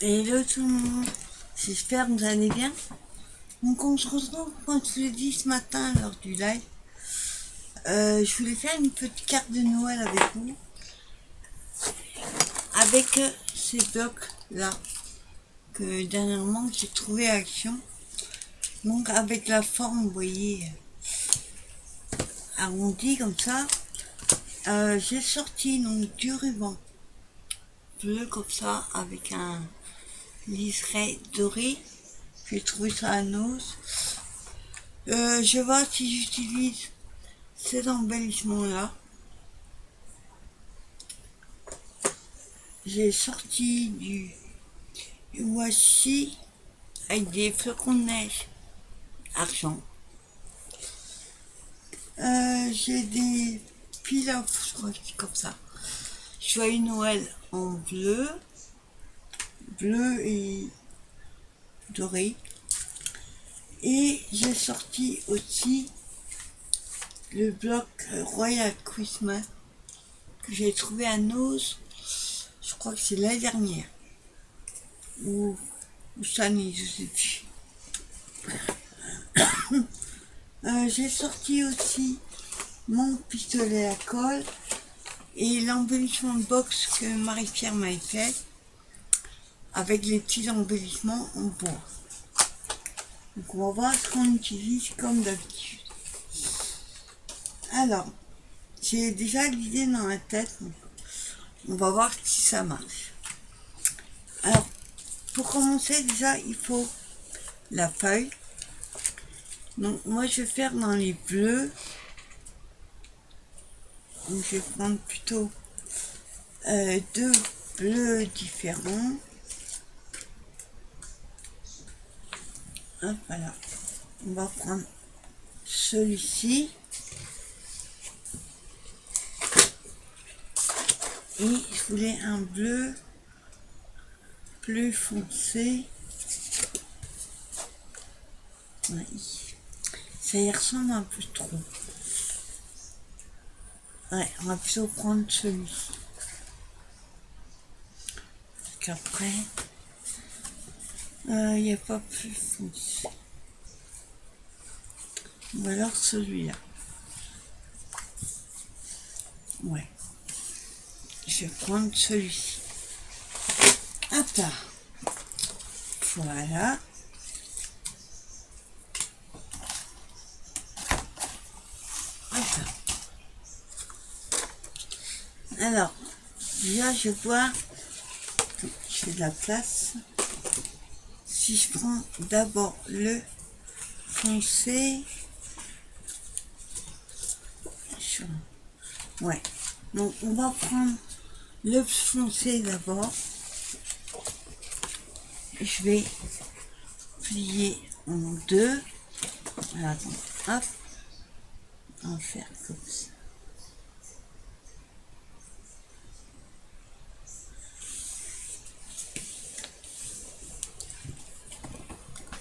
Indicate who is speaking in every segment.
Speaker 1: Hello tout le monde, j'espère que vous allez bien. Donc on se retrouve, comme je l'ai dit ce matin lors du live. Je voulais faire une petite carte de Noël avec vous. Avec ces blocs là que dernièrement j'ai trouvé à Action. Donc avec la forme, vous voyez, arrondie comme ça. J'ai sorti donc du ruban bleu comme ça avec un liseré doré. J'ai trouvé ça à Noz. Je vais voir si j'utilise cet embellissement là. J'ai sorti du washi avec des flocons de neige argent. J'ai des pilafs, je crois que c'est comme ça. Joyeux Noël en bleu et doré. Et j'ai sorti aussi le bloc Royal Christmas que j'ai trouvé à Noz. Je crois que c'est l'année dernière. Ou cette année, je sais plus. J'ai sorti aussi mon pistolet à colle et l'embellissement de box que Marie-Pierre m'a fait avec les petits embellissements en bois. Donc on va voir ce qu'on utilise comme d'habitude. Alors, j'ai déjà l'idée dans la tête, donc on va voir si ça marche. Alors, pour commencer déjà, il faut la feuille. Donc moi je vais faire dans les bleus. Donc je vais prendre plutôt deux bleus différents. Hop, voilà. On va prendre celui-ci. Et je voulais un bleu plus foncé. Ouais. Ça y ressemble un peu trop. Ouais, on va plutôt prendre celui-ci. Parce qu'après, il n'y a pas plus foncé. Ou alors celui-là. Ouais. Je vais prendre celui-ci. Hop là. Voilà. Hop là. Alors, déjà je vois, je fais de la place. Si je prends d'abord le foncé, ouais, donc on va prendre le foncé d'abord. Je vais plier en deux. Alors, attends, hop, on va faire comme ça.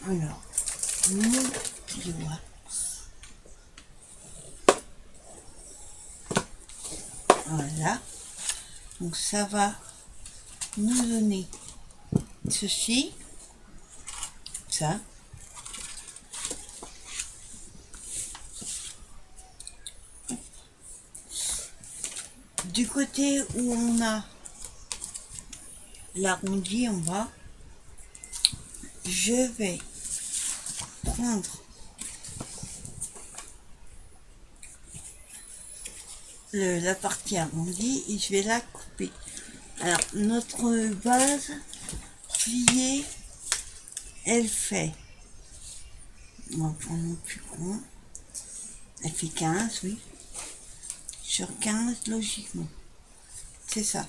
Speaker 1: Alors, mon petit doigt. Voilà. Donc ça va nous donner ceci, ça. Du côté où on a l'arrondi en bas, je vais prendre la partie arrondie et je vais la couper. Alors notre base pliée, elle fait, on va prendre le plus grand, elle fait 15, oui, sur 15 logiquement, c'est ça.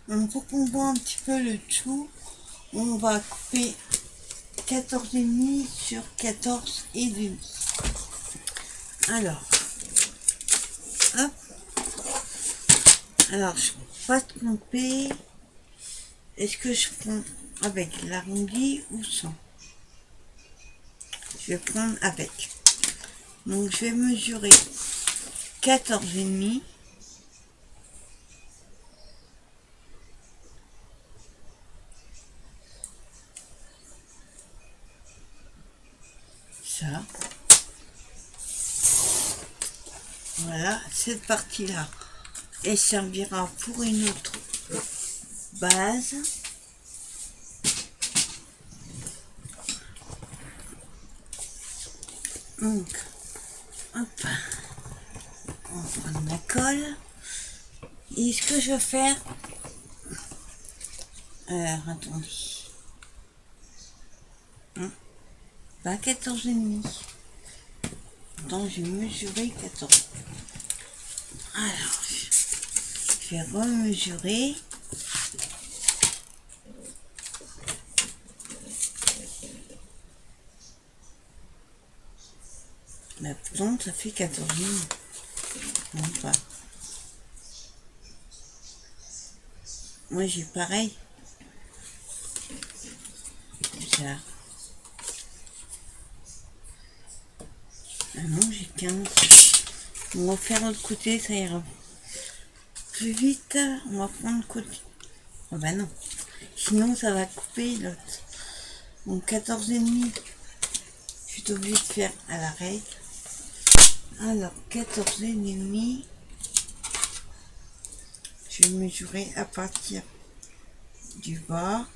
Speaker 1: Donc pour qu'on voit un petit peu le tout, on va couper 14,5 sur 14,5. Alors, hop. Alors, je ne peux pas tromper. Est-ce que je prends avec l'arrondi ou sans? Je vais prendre avec. Donc, je vais mesurer 14,5. ça. Voilà, cette partie-là, elle servira pour une autre base. Donc, hop, on va prendre la colle. Et ce que je vais faire, alors attendez, pas 14,5. Attends, j'ai mesuré 14. Alors, je vais remesurer. Maintenant, ça fait 14,5. Non, pas. Moi, j'ai pareil. Ça. Ah non, j'ai 15. On va faire l'autre côté, ça ira plus vite. On va prendre le côté. Oh bah non. Sinon, ça va couper l'autre. Donc, 14,5. Je suis obligée de faire à la règle. Alors, 14,5. Je vais mesurer à partir du bas.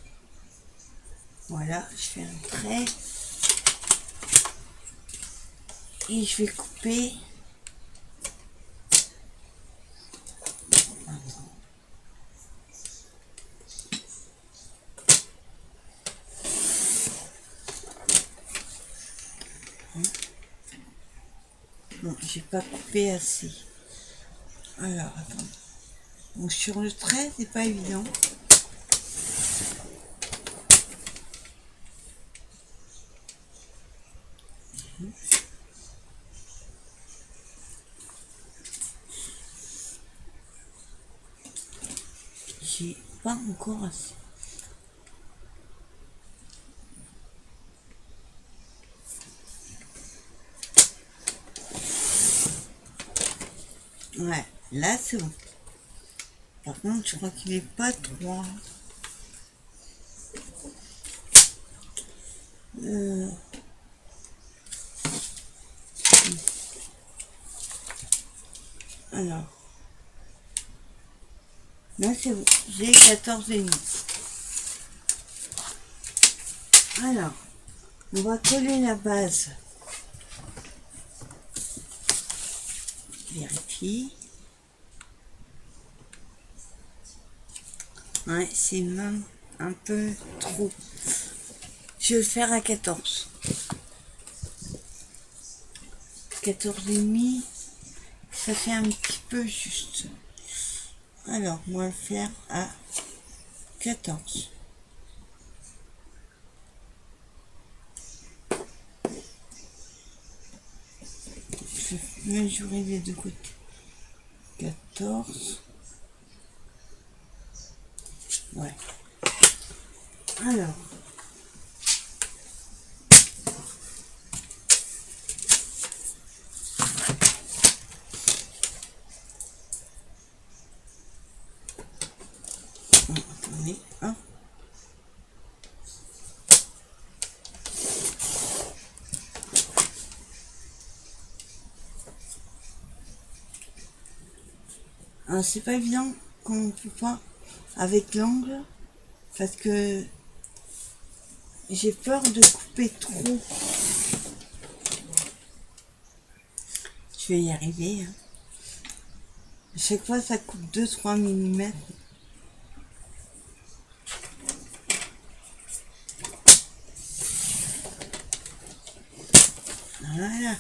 Speaker 1: Voilà, je fais un trait. Et je vais couper. Non, j'ai pas coupé assez. Alors, attends. Donc sur le trait, c'est pas évident. J'ai pas encore assez. Ouais, là c'est bon. Par contre, je crois qu'il est pas droit. Alors, là c'est bon. J'ai 14,5. Alors, on va coller la base. Vérifie. Ouais, c'est même un peu trop. Je vais le faire à 14. 14,5. Ça fait un petit peu juste. Alors, on va le faire à 14. Je vais mesurer les deux côtés. 14. Ouais. Alors. Attendez. Hein. Alors, c'est pas évident qu'on ne peut pas avec l'angle parce que j'ai peur de couper trop. Je vais y arriver. Hein. À chaque fois, ça coupe 2-3 mm. Voilà.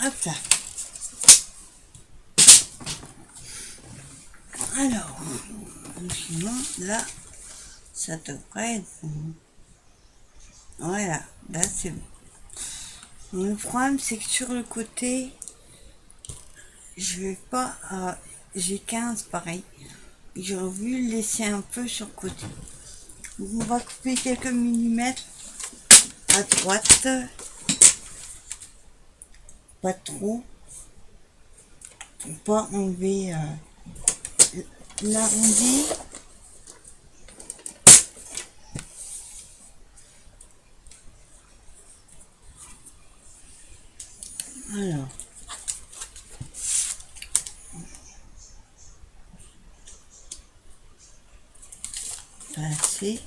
Speaker 1: Hop là. Alors, sinon, là, ça devrait être bon. Voilà, là c'est bon. Le problème, c'est que sur le côté, je vais pas à... J'ai 15 pareil. J'aurais voulu le laisser un peu sur le côté. Donc, on va couper quelques millimètres à droite. Pas trop. Pour pas enlever l'arrondi. Alors, pas assez.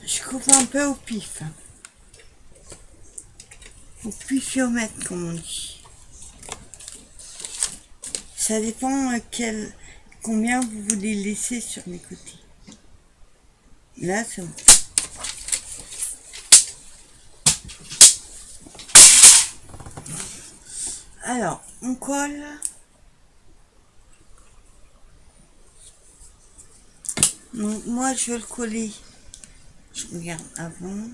Speaker 1: Je coupe un peu au pif. Au pifiomètre, comme on dit. Ça dépend combien vous voulez laisser sur mes côtés. Là, c'est bon. Alors, on colle. Donc, moi, je vais le coller. Je regarde avant.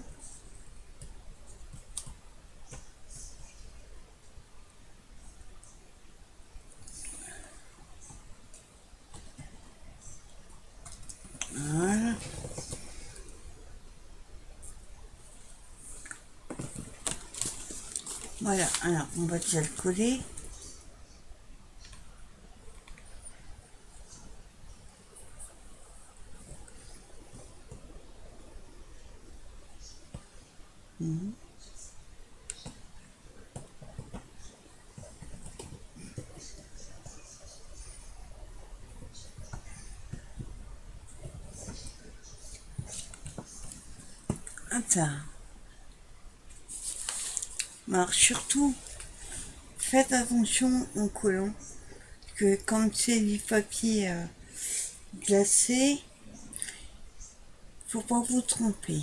Speaker 1: Voilà. Voilà, alors on va déjà le coller. Attends. Alors surtout, faites attention en collant, que quand c'est du papier glacé, faut pas vous tromper.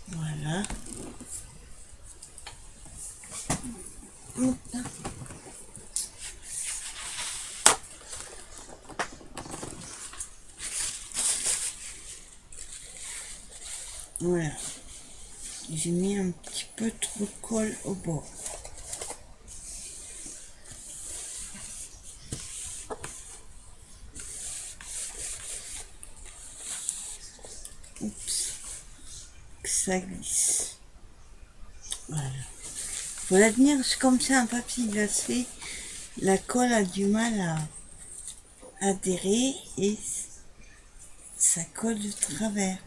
Speaker 1: Voilà. Voilà. J'ai mis un petit peu trop de colle au bord. Oups. Que ça glisse. Voilà. Faut la tenir comme c'est un papier glacé. La colle a du mal à adhérer et ça colle de travers.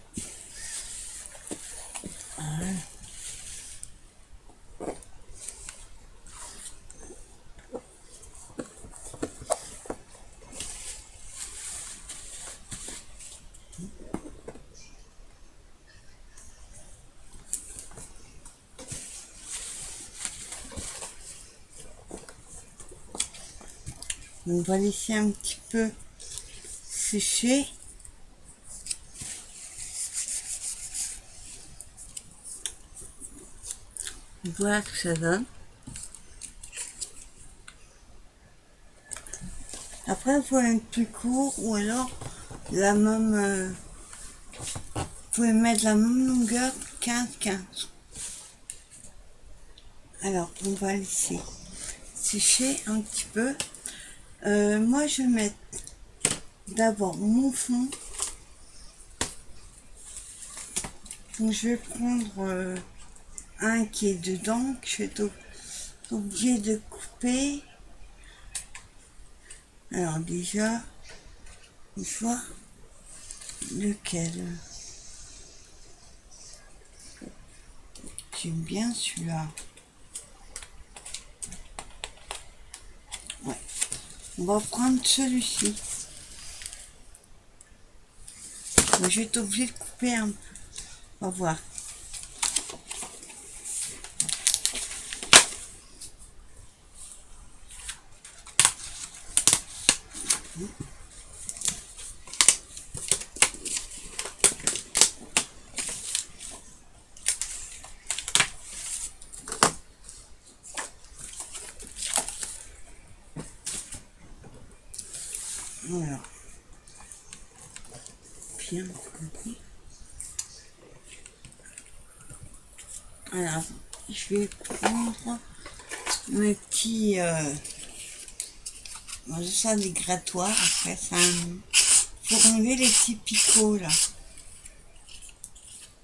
Speaker 1: Voilà. On va laisser un petit peu sécher. Voilà ce que ça donne. Après, il faut être plus court ou alors la même. Vous pouvez mettre la même longueur 15-15. Alors, on va laisser sécher un petit peu. Moi, je vais mettre d'abord mon fond. Donc, je vais prendre un qui est dedans, que je vais être obligé de couper. Alors, déjà, je vois lequel. J'aime bien celui-là. Ouais. On va prendre celui-ci. Je vais être obligé de couper un peu. On va voir. Voilà. Bien compris. Alors, je vais prendre mes petits... ça, des grattoirs. Après, ça... Faut enlever les petits picots, là.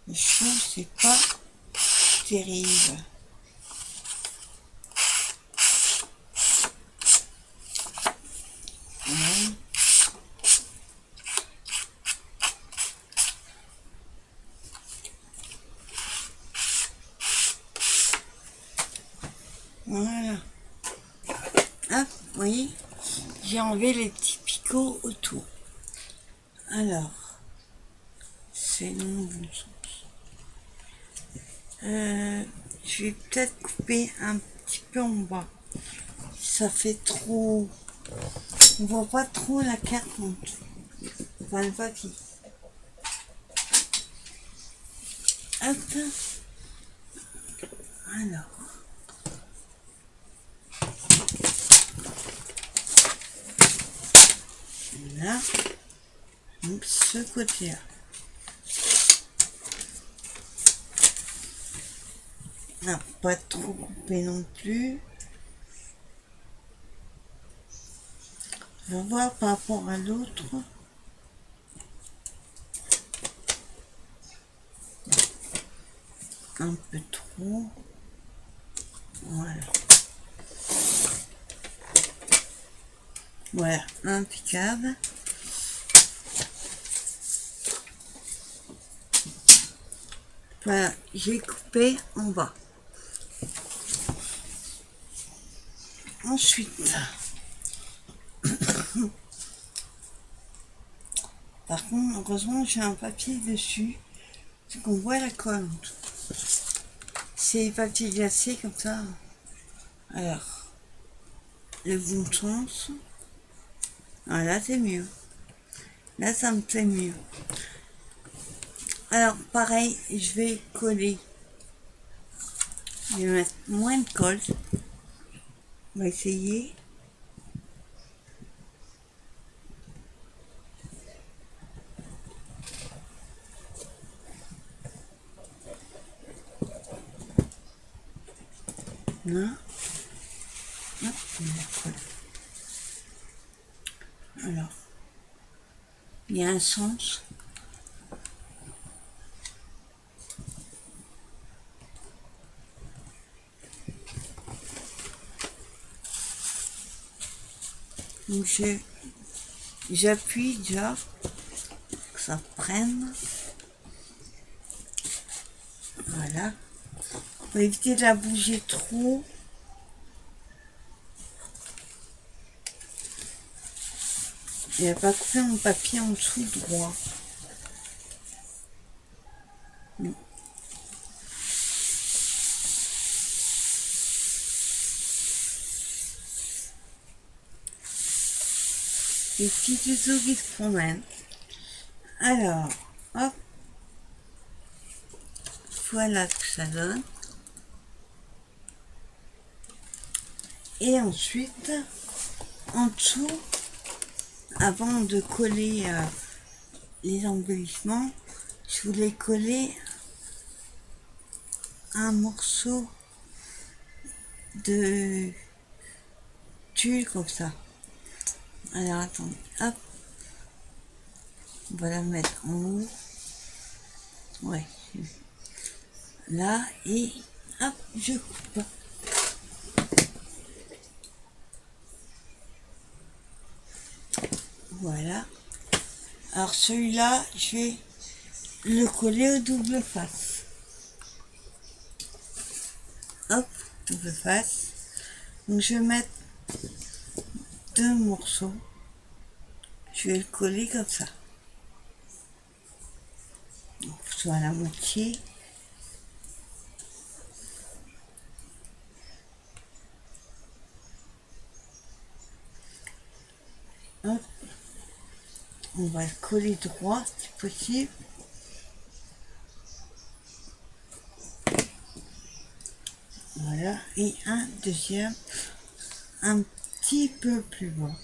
Speaker 1: Je trouve que c'est pas terrible. Ouais. Voilà. Hop, vous voyez, j'ai enlevé les petits picots autour. Alors, c'est le bon sens. Je vais peut-être couper un petit peu en bas. Ça fait trop... On voit pas trop la carte en dessous. Enfin, le papier. Hop. Alors. Là. Donc, ce côté-là. Non, pas trop coupé non plus. Je vais voir par rapport à l'autre. Un peu trop. Voilà. Voilà, impeccable. Voilà, j'ai coupé en bas. Ensuite, par contre, heureusement, j'ai un papier dessus, c'est qu'on voit la colle en tout. C'est papier glacé comme ça. Alors, le bon sens. Ah, là, c'est mieux. Là, ça me plaît mieux. Alors, pareil, je vais coller. Je vais mettre moins de colle. On va essayer. Là. Hop, on la colle. Alors, il y a un sens. Donc, j'appuie déjà que ça prenne. Voilà. Pour éviter de la bouger trop. Il n'y a pas coupé mon papier en dessous droit. Non. Les petits tutos qui se promènent. Alors, hop. Voilà ce que ça donne. Et ensuite, en dessous, avant de coller les embellissements, je voulais coller un morceau de tulle comme ça. Alors attendez, hop, on va la mettre en haut. Ouais, là, et hop, je coupe. Voilà. Alors celui-là, je vais le coller au double face. Hop, double face. Donc je vais mettre deux morceaux. Je vais le coller comme ça. Donc, soit à la moitié. Hop. On va le coller droit si possible. Voilà. Et un deuxième un petit peu plus bas.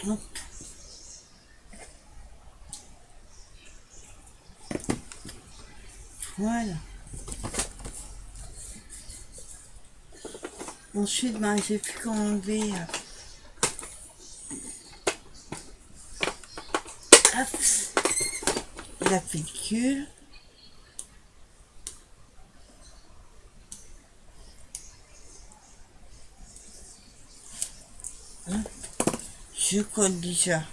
Speaker 1: Hop. Voilà. Ensuite, ben, j'ai plus qu'à enlever Hop, la pellicule. Je colle déjà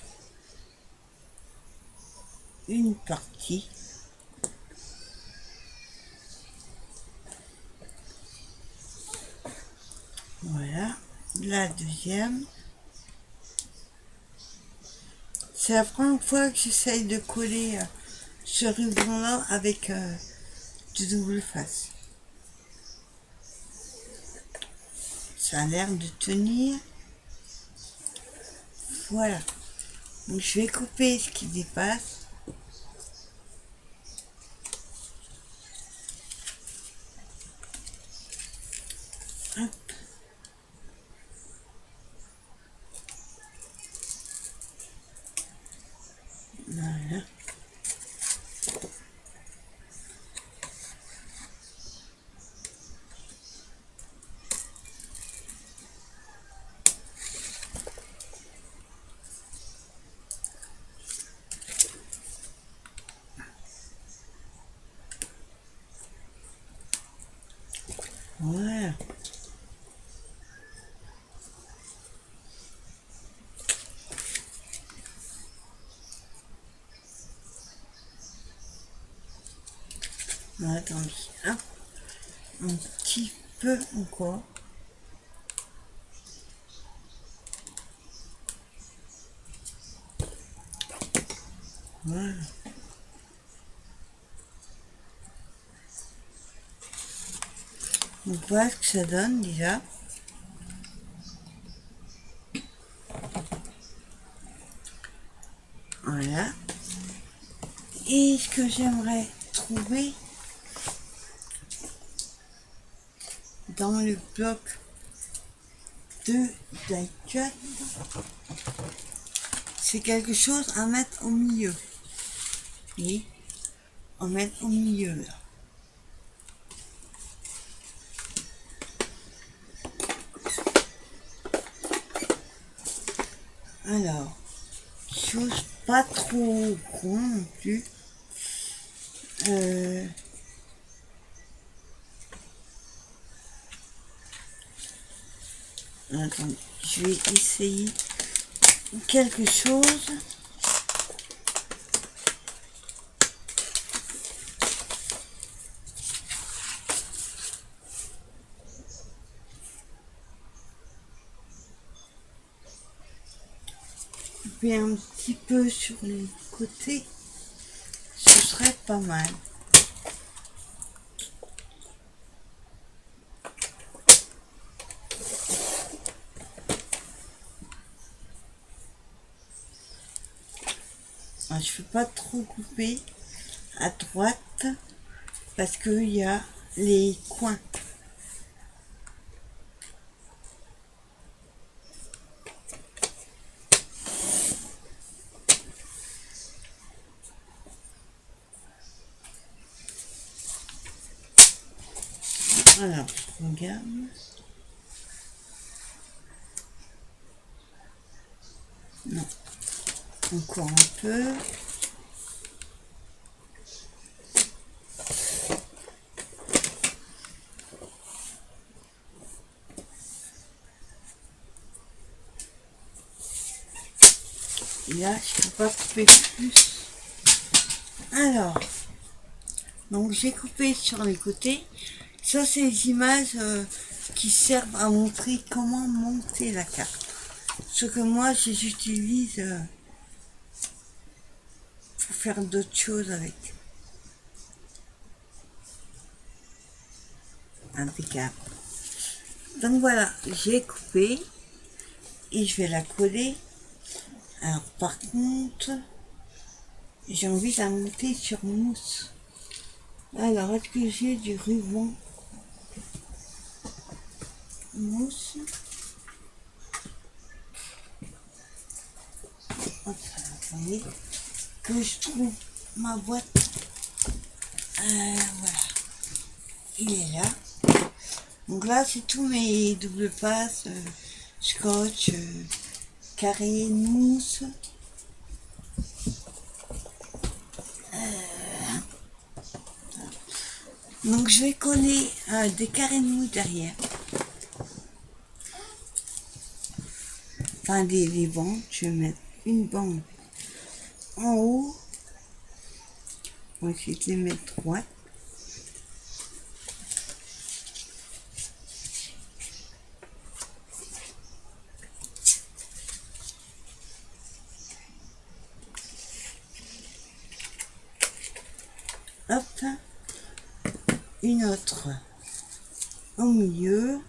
Speaker 1: une partie. Voilà, la deuxième. C'est la première fois que j'essaye de coller ce ruban-là avec du double face. Ça a l'air de tenir. Voilà. Donc je vais couper ce qui dépasse. Hop. Voilà. Voilà. Attendez, hop. Un petit peu encore. Voilà. On voit ce que ça donne déjà. Voilà. Et ce que j'aimerais trouver dans le bloc de die-cut, c'est quelque chose à mettre au milieu. Et on met au milieu là. Alors, chose pas trop grand non plus. Attendez, je vais essayer quelque chose. Couper un petit peu sur les côtés, ce serait pas mal. Je ne peux pas trop couper à droite parce qu'il y a les coins. Alors, je regarde. Non. Encore un peu. Et là, je ne peux pas couper plus. Alors, donc j'ai coupé sur les côtés. Ça, c'est les images qui servent à montrer comment monter la carte. Ce que moi, j'utilise pour faire d'autres choses avec. Impeccable. Donc voilà, j'ai coupé et je vais la coller. Alors par contre, j'ai envie de la monter sur mousse. Alors, est-ce que j'ai du ruban mousse? Hop, attendez, que je trouve ma boîte. Voilà, il est là. Donc là, c'est tous mes double passes, scotch, carré, mousse. Donc je vais coller des carrés de mousse derrière. Enfin les bandes, je vais mettre une bande en haut. On va essayer de les mettre droites. Hop, une autre au milieu.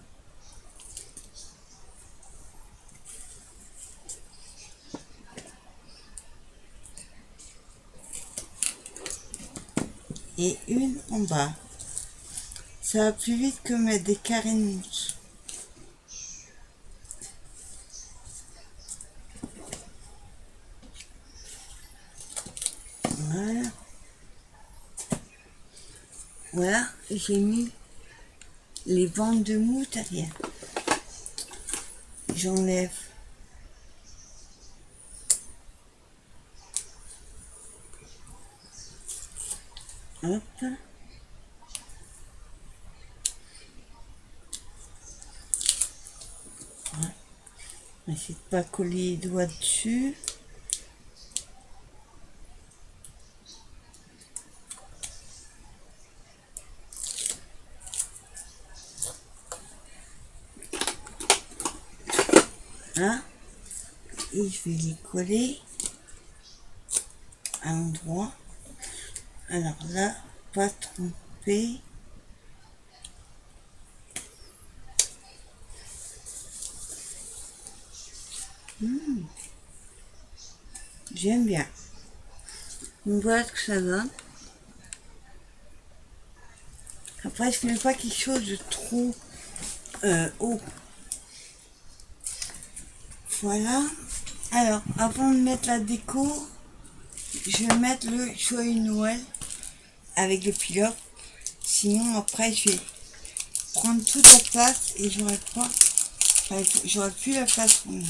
Speaker 1: Et une en bas. Ça va plus vite que mettre des carrés de mousse. Voilà. Voilà, j'ai mis les bandes de mousse derrière. J'enlève. Hop. Voilà. On va essayer de pas coller les doigts dessus. Hein, et je vais les coller à l'endroit. Alors là, pas tromper. J'aime bien. Donc voilà ce que ça donne. Après, je ne fais pas quelque chose de trop haut. Voilà. Alors, avant de mettre la déco, je vais mettre le joyeux Noël avec le pilote. Sinon, après, je vais prendre toute la place et j'aurai plus la place pour moi.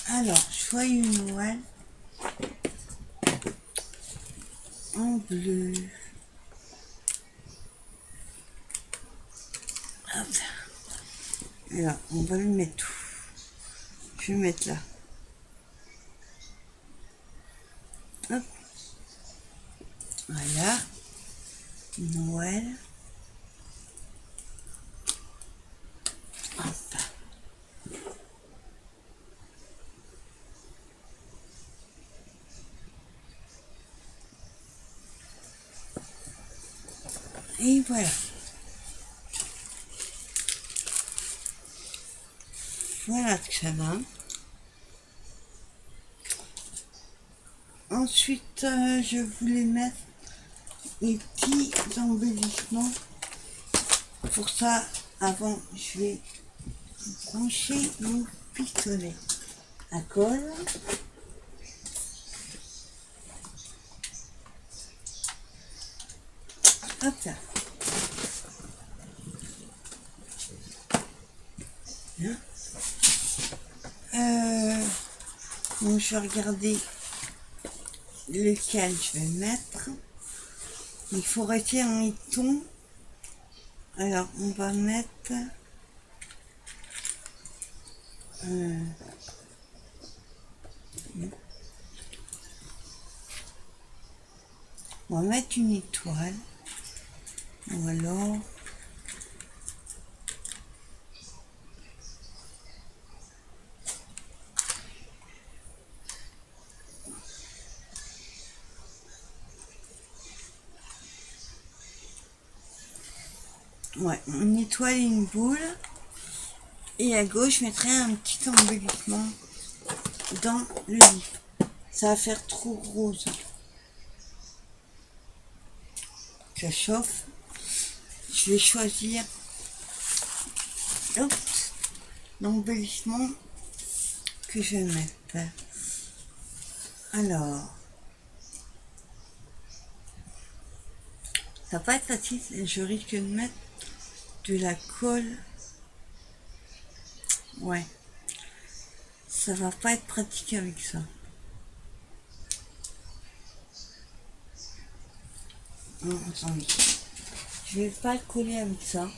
Speaker 1: Alors, joyeux Noël en bleu. Hop. Alors, on va le mettre tout. Je vais mettre là. Hop. Voilà. Noël. Hop. Et voilà. Voilà ce que ça donne. Ensuite, je voulais mettre les petits embellissements. Pour ça, avant, je vais brancher mon pistolet à colle. Hop là. Hein. Donc, je vais regarder lequel je vais mettre. Il faut rester en éton. Alors, on va mettre on va mettre une étoile. Ou alors ouais, une étoile et une boule. Et à gauche, je mettrai un petit embellissement dans le livre. Ça va faire trop rose. Ça chauffe. Je vais choisir l'embellissement que je vais mettre. Alors, ça va pas être facile. Je risque de mettre de la colle. Ouais. Ça va pas être pratique avec ça. Non, attendez. Je vais pas le coller avec ça.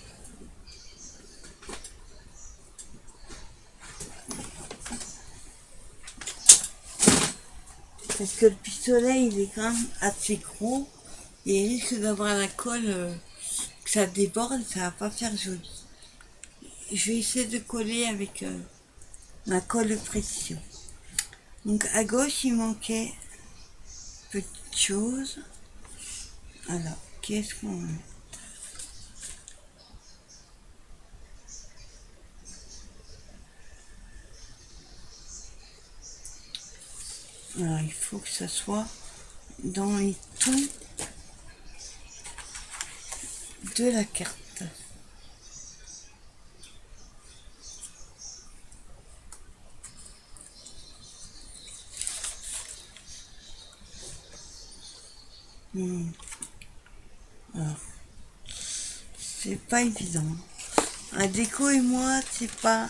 Speaker 1: Parce que le pistolet, il est quand même assez gros. Et il risque d'avoir la colle, que ça déborde, ça va pas faire joli. Je vais essayer de coller avec ma colle de précision. Donc à gauche, il manquait petite chose. Alors, qu'est-ce qu'on met? Alors, il faut que ça soit dans les tons de la carte. Alors, c'est pas évident. Un déco et moi, c'est pas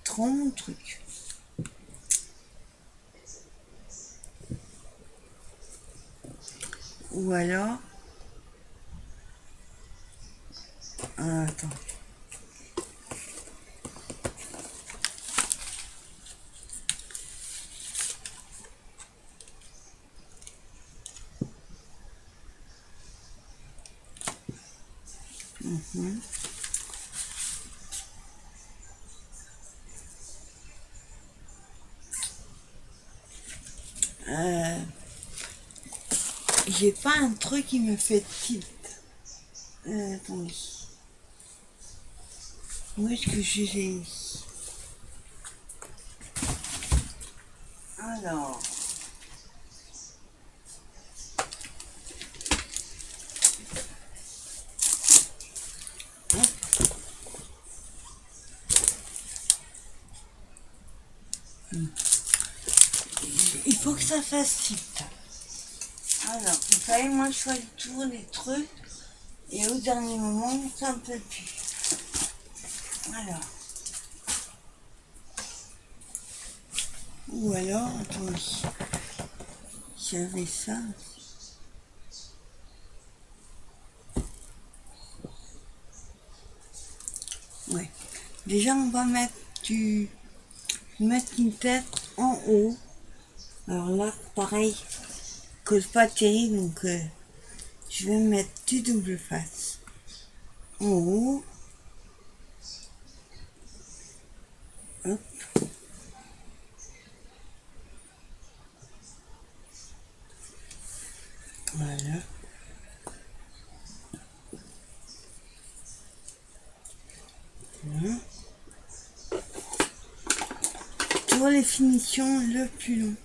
Speaker 1: trop mon truc. Ou alors... Ah, attends. J'ai pas un truc qui me fait tilt. Attendez. Où est-ce que j'ai mis? Alors... Il faut que ça fasse tilt. Alors, vous savez, moi je choisis toujours les trucs et au dernier moment, ça me peut plus. Alors. Ou alors, attendez. J'avais ça. Ouais. Déjà, on va mettre mettre une tête en haut. Alors là, pareil, colle pas terrible, donc je vais mettre du double face en haut. Hop. Voilà. Voilà. Pour les finitions, le plus long.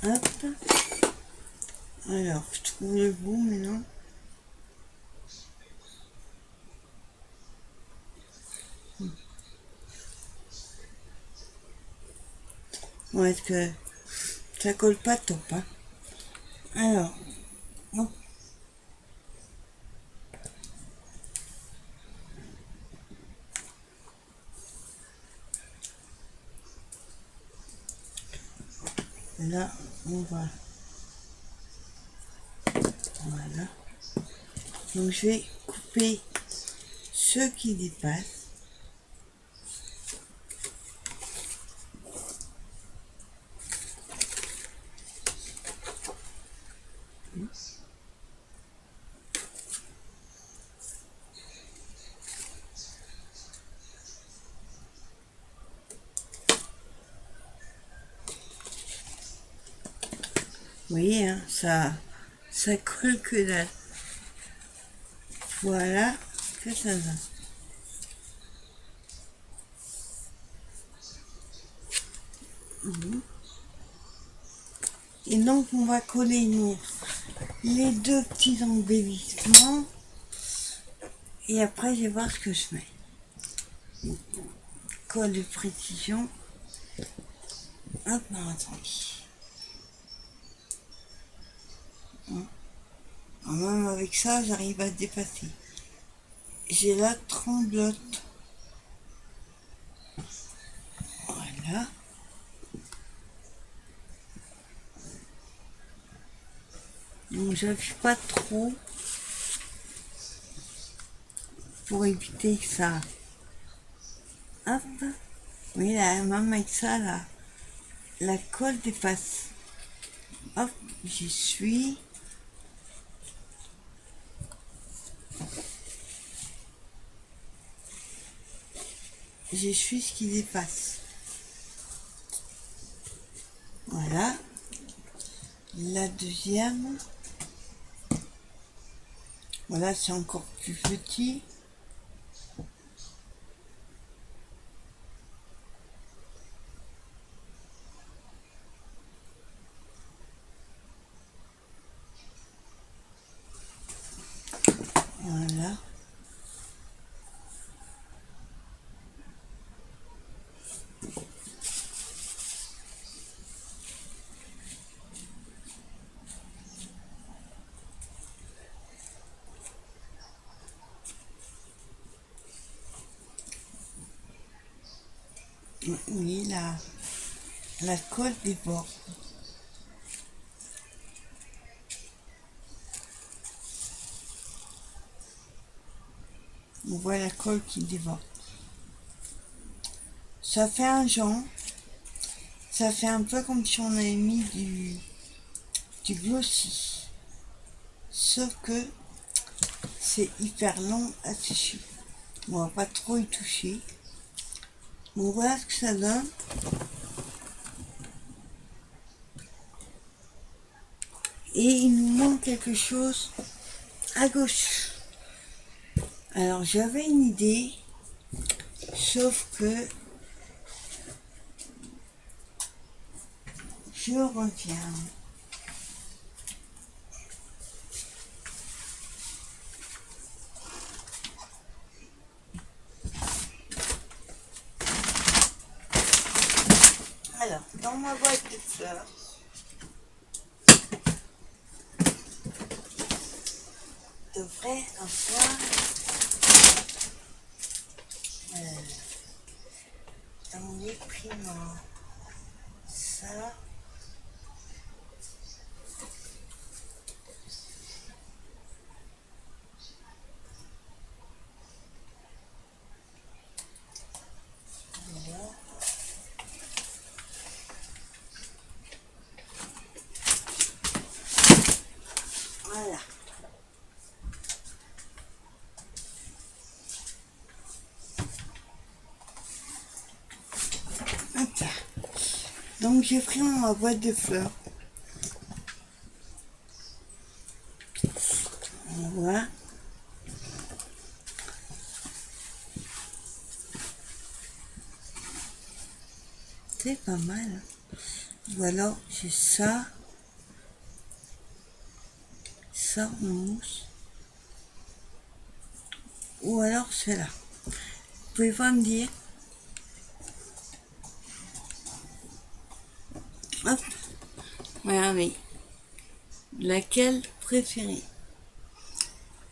Speaker 1: Hop. Alors, je trouve le bout maintenant. Bon, est-ce que ça colle pas top, hein? Alors, hop. Là, on va. Voilà. Donc, je vais couper ceux qui dépassent. Vous voyez, hein, ça colle que dalle. Voilà que ça va. Et donc, on va coller les deux petits embellissements. Et après, je vais voir ce que je mets. Colle de précision. Hop, non, attendez. Même avec ça, j'arrive à dépasser. J'ai la tremblote. Voilà. Donc j'appuie pas trop pour éviter que ça. Hop. Oui, là, même avec ça, là, la colle dépasse. Hop, j'y suis. J'essuie ce qui dépasse. Voilà. La deuxième. Voilà, c'est encore plus petit. Voilà. Oui, la colle déborde. On voit la colle qui déborde. Ça fait un genre. Ça fait un peu comme si on avait mis du glossy. Sauf que c'est hyper long à sécher. On va pas trop y toucher. Bon, voilà ce que ça donne. Et il nous manque quelque chose à gauche. Alors j'avais une idée, sauf que je reviens. Alors, dans ma boîte de fleurs, devrait avoir dans les primants ça. Voilà. Voilà. Ok. Donc j'ai pris ma boîte de fleurs. Voilà. C'est pas mal. Ou alors j'ai ça. Ça en mousse. Ou alors c'est là. Vous pouvez pas me dire. Hop. Regardez. Laquelle préférée?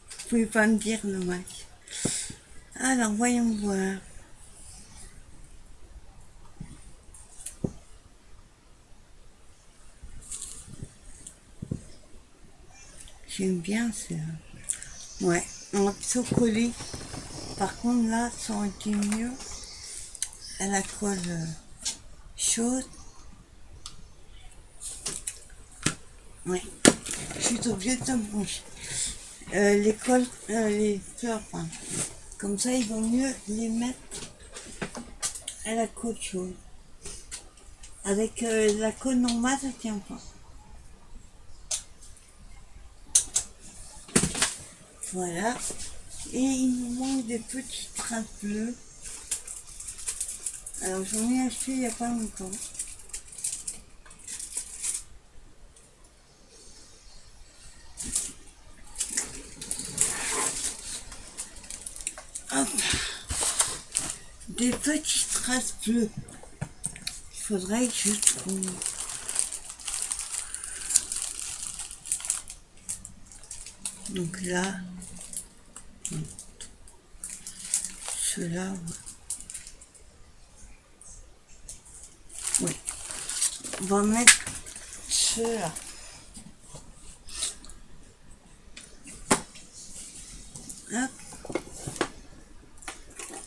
Speaker 1: Vous pouvez pas me dire le match. Alors voyons voir. J'aime bien ça. Ouais, on va plutôt coller. Par contre là, ça aurait été mieux à la colle chaude. Ouais, je suis obligée de te brancher. Les colles, les fleurs, enfin, comme ça, il vaut mieux les mettre à la colle chaude. Avec la colle normale, ça tient pas. Voilà. Et il nous manque des petits traces bleues. Alors j'en ai acheté il n'y a pas longtemps. Hop. Des petites traces bleues. Il faudrait que je trouve. Donc là, ceux-là, oui. On va mettre ceux-là.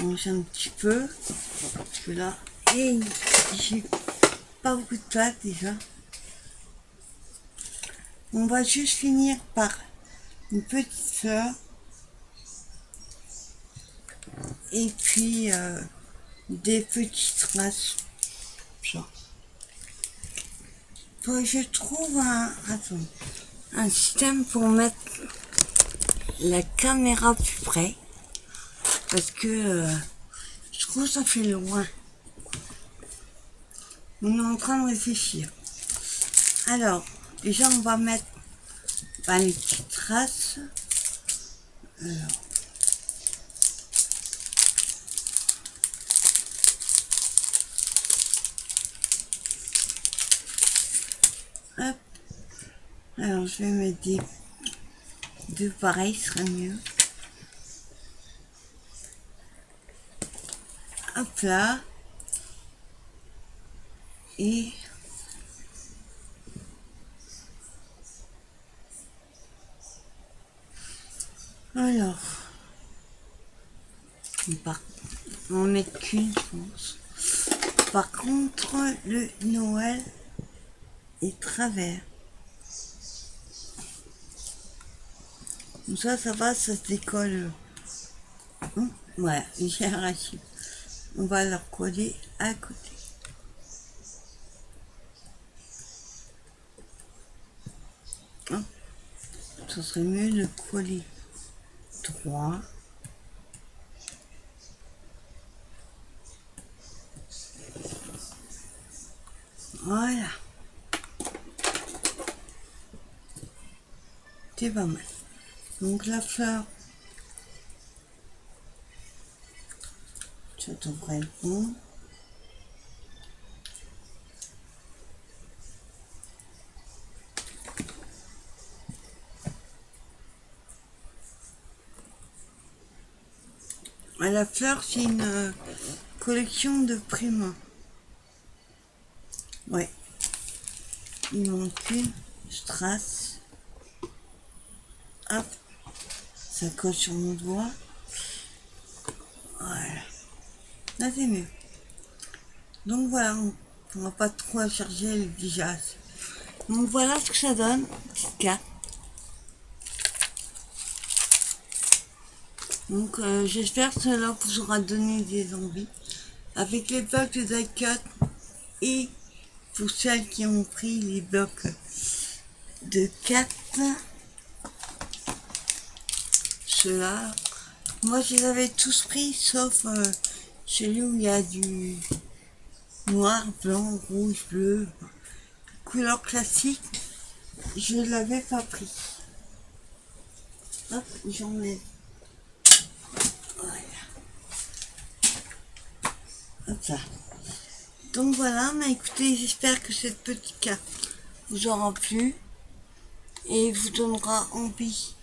Speaker 1: range un petit peu. Parce que là, et j'ai pas beaucoup de place déjà. On va juste finir par une petite fleur. Et puis des petites traces. Genre. Faut que je trouve un système pour mettre la caméra plus près. Parce que je trouve que ça fait loin. On est en train de réfléchir. Alors, déjà on va mettre les petites traces. Alors. Hop. Alors je vais mettre deux pareils, ce serait mieux. Hop là. Et alors, on en met qu'une, je pense. Par contre, le Noël est travers. Comme ça va, ça se décolle. Ouais, j'ai arraché. On va leur coller à côté. Ça serait mieux de coller droit. Voilà. C'est pas mal. Donc la fleur, ça devrait être bon. La fleur, c'est une collection de Prima. Ouais. Il manque une strass. Hop. Ça colle sur mon doigt. Voilà. Là, c'est mieux. Donc voilà, on va pas trop la charger, elle est déjà assez. Donc voilà ce que ça donne. Petite carte. Donc j'espère que cela vous aura donné des envies. Avec les blocs de die cut et pour celles qui ont pris les blocs de 4, ceux-là, moi je les avais tous pris sauf celui où il y a du noir, blanc, rouge, bleu, couleur classique, je ne l'avais pas pris. Hop, j'en mets. Voilà. Hop là. Donc voilà, mais écoutez, j'espère que cette petite carte vous aura plu et vous donnera envie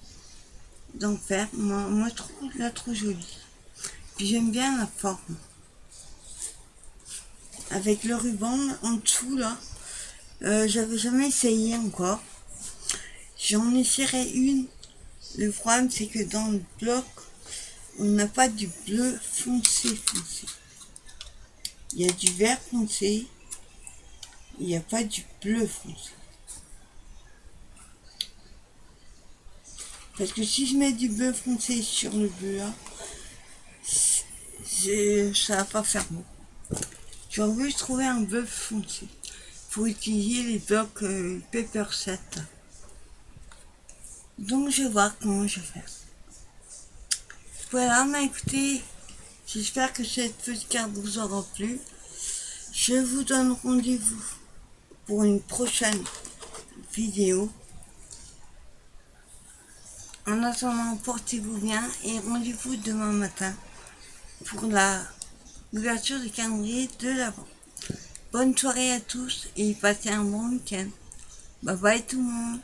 Speaker 1: d'en faire. Moi je trouve la trop jolie. Puis j'aime bien la forme. Avec le ruban en dessous là, j'avais jamais essayé encore. J'en essaierai une. Le problème c'est que dans le bloc, on n'a pas du bleu foncé. Il y a du vert foncé, il n'y a pas du bleu foncé. Parce que si je mets du bleu foncé sur le bleu là, ça va pas faire beau. Je veux trouver un bleu foncé. Faut utiliser les blocs Paper Set. Donc je vais voir comment je vais faire. Voilà, mais écoutez, j'espère que cette petite carte vous aura plu. Je vous donne rendez-vous pour une prochaine vidéo. En attendant, portez-vous bien et rendez-vous demain matin pour l'ouverture du calendrier de l'Avent. Bonne soirée à tous et passez un bon week-end. Bye bye tout le monde.